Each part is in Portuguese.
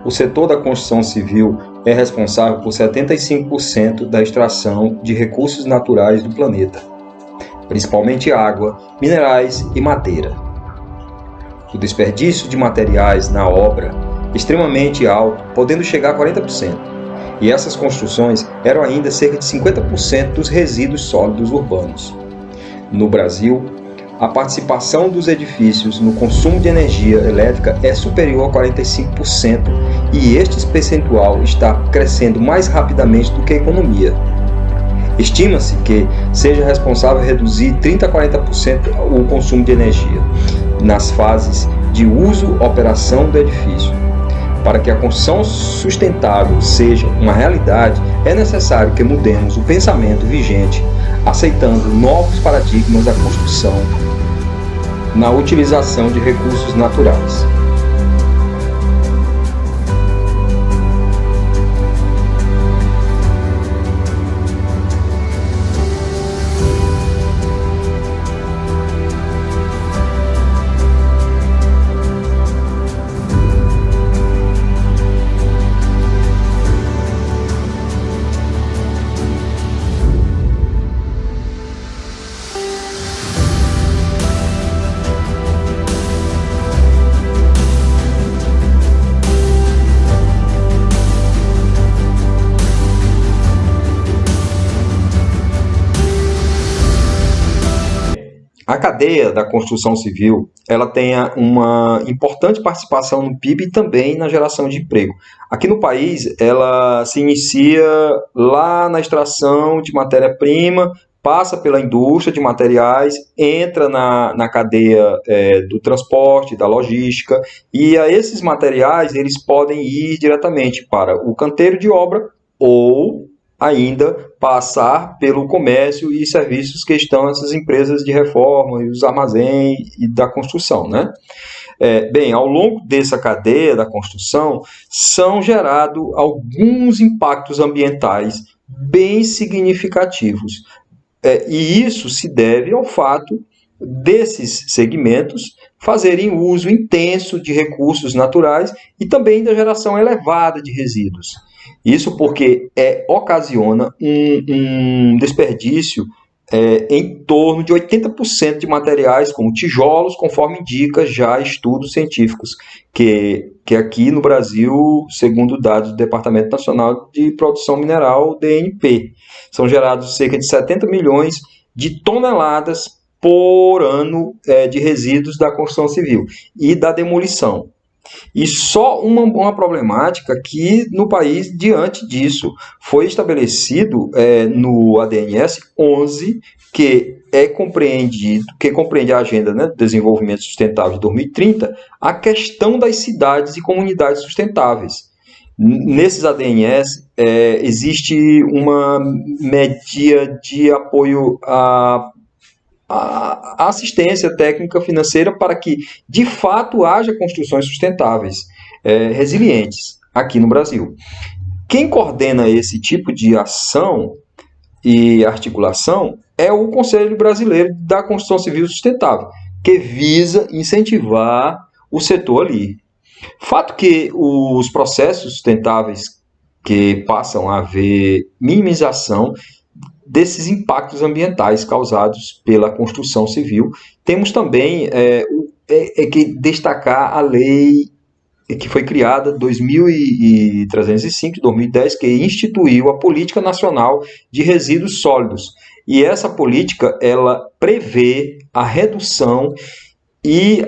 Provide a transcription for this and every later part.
o setor da construção civil é responsável por 75% da extração de recursos naturais do planeta, principalmente água, minerais e madeira. O desperdício de materiais na obra é extremamente alto, podendo chegar a 40%. E essas construções eram ainda cerca de 50% dos resíduos sólidos urbanos. No Brasil, a participação dos edifícios no consumo de energia elétrica é superior a 45% e este percentual está crescendo mais rapidamente do que a economia. Estima-se que seja responsável reduzir 30% a 40% o consumo de energia nas fases de uso-operação do edifício. Para que a construção sustentável seja uma realidade, é necessário que mudemos o pensamento vigente, aceitando novos paradigmas da construção na utilização de recursos naturais. A cadeia da construção civil, ela tem uma importante participação no PIB e também na geração de emprego. Aqui no país, ela se inicia lá na extração de matéria-prima, passa pela indústria de materiais, entra na cadeia do transporte, da logística, e esses materiais eles podem ir diretamente para o canteiro de obra ou ainda passar pelo comércio e serviços que estão essas empresas de reforma e os armazéns e da construção, né? Bem, ao longo dessa cadeia da construção, são gerados alguns impactos ambientais bem significativos. E isso se deve ao fato desses segmentos fazerem uso intenso de recursos naturais e também da geração elevada de resíduos. Isso porque ocasiona um desperdício em torno de 80% de materiais como tijolos, conforme indica já estudos científicos, que aqui no Brasil, segundo dados do Departamento Nacional de Produção Mineral, DNP, são gerados cerca de 70 milhões de toneladas por ano de resíduos da construção civil e da demolição. E só uma problemática que no país, diante disso, foi estabelecido no ADNS 11, que compreende a Agenda, né, do Desenvolvimento Sustentável de 2030, a questão das cidades e comunidades sustentáveis. Nesses ADNS existe uma média de apoio a assistência técnica financeira para que, de fato, haja construções sustentáveis, resilientes, aqui no Brasil. Quem coordena esse tipo de ação e articulação é o Conselho Brasileiro da Construção Civil Sustentável, que visa incentivar o setor ali. Fato que os processos sustentáveis que passam a haver minimização desses impactos ambientais causados pela construção civil. Temos também que destacar a lei que foi criada em 2305 de 2010, que instituiu a Política Nacional de Resíduos Sólidos. E essa política ela prevê a redução e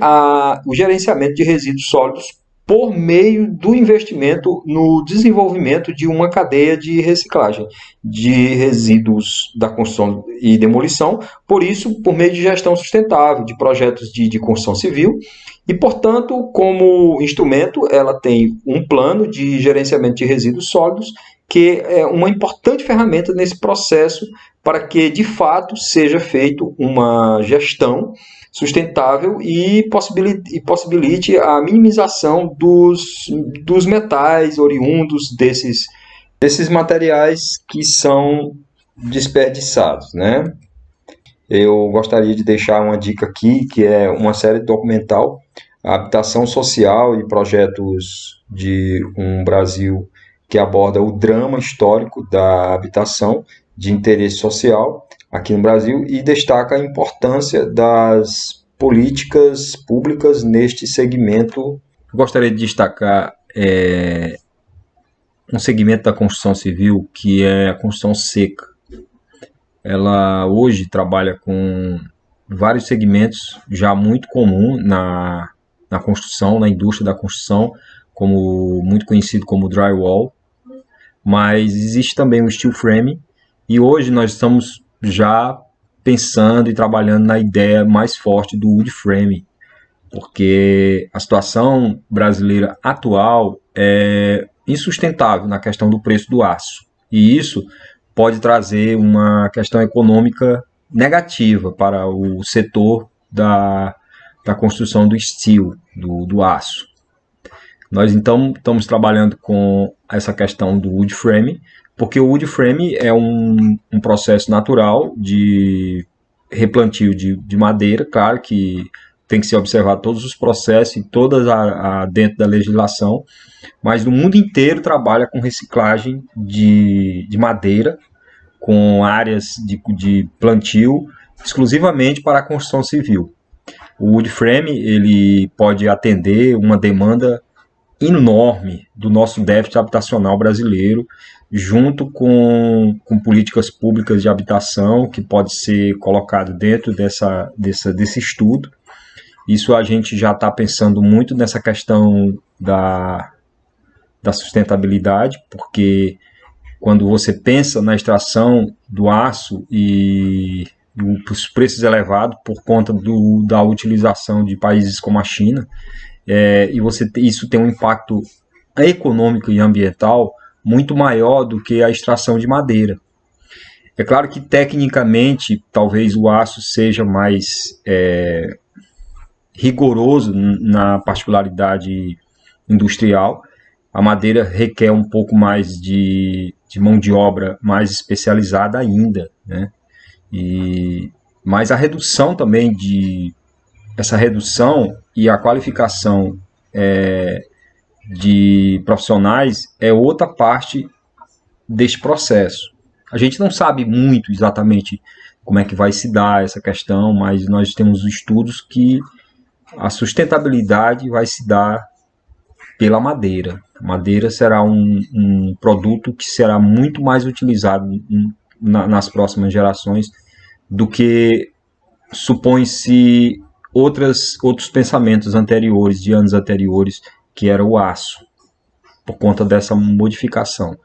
o gerenciamento de resíduos sólidos por meio do investimento no desenvolvimento de uma cadeia de reciclagem de resíduos da construção e demolição, por isso, por meio de gestão sustentável, de projetos de construção civil, e, portanto, como instrumento, ela tem um plano de gerenciamento de resíduos sólidos, que é uma importante ferramenta nesse processo para que, de fato, seja feita uma gestão sustentável e possibilite a minimização dos metais oriundos desses materiais que são desperdiçados, né? Eu gostaria de deixar uma dica aqui, que é uma série documental A habitação social e projetos de um Brasil que aborda o drama histórico da habitação de interesse social aqui no Brasil e destaca a importância das políticas públicas neste segmento. Eu gostaria de destacar um segmento da construção civil que é a construção seca. Ela hoje trabalha com vários segmentos já muito comum na construção, na indústria da construção, como muito conhecido como drywall, mas existe também o steel frame, e hoje nós estamos já pensando e trabalhando na ideia mais forte do wood frame, porque a situação brasileira atual é insustentável na questão do preço do aço, e isso pode trazer uma questão econômica negativa para o setor da construção do steel, do aço. Nós então estamos trabalhando com essa questão do wood frame, porque o wood frame é um processo natural de replantio de madeira, claro que tem que se observar todos os processos e todas dentro da legislação, mas no mundo inteiro trabalha com reciclagem de madeira, com áreas de plantio exclusivamente para a construção civil. O wood frame ele pode atender uma demanda enorme do nosso déficit habitacional brasileiro, junto com políticas públicas de habitação que pode ser colocado dentro desse estudo. Isso a gente já está pensando muito nessa questão da sustentabilidade, porque quando você pensa na extração do aço e os preços elevados por conta da utilização de países como a China, e isso tem um impacto econômico e ambiental muito maior do que a extração de madeira. É claro que tecnicamente talvez o aço seja mais rigoroso na particularidade industrial. A madeira requer um pouco mais de mão de obra mais especializada ainda, né? Mas a redução também essa redução e a qualificação de profissionais é outra parte deste processo. A gente não sabe muito exatamente como é que vai se dar essa questão, mas nós temos estudos que a sustentabilidade vai se dar pela madeira. A madeira será um produto que será muito mais utilizado nas próximas gerações do que supõe-se outros pensamentos anteriores, de anos anteriores, que era o aço, por conta dessa modificação.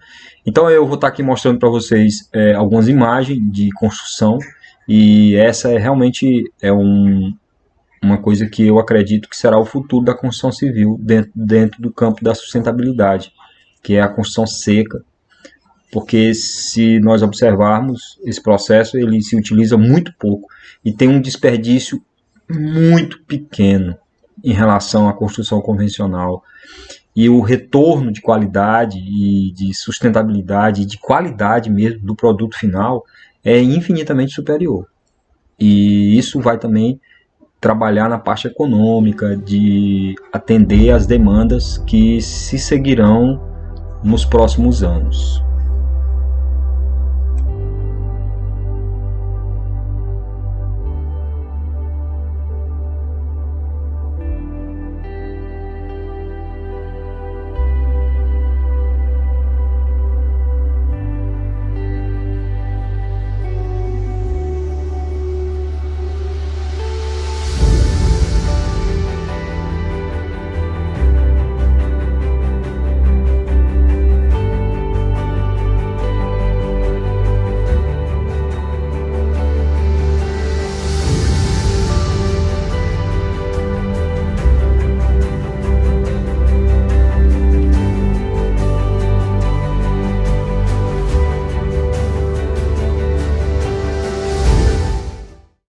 Então eu vou estar aqui mostrando para vocês algumas imagens de construção, e essa realmente é uma coisa que eu acredito que será o futuro da construção civil dentro do campo da sustentabilidade, que é a construção seca, porque se nós observarmos esse processo, ele se utiliza muito pouco e tem um desperdício muito pequeno em relação à construção convencional, e o retorno de qualidade e de sustentabilidade e de qualidade mesmo do produto final é infinitamente superior. E isso vai também trabalhar na parte econômica, de atender às demandas que se seguirão nos próximos anos.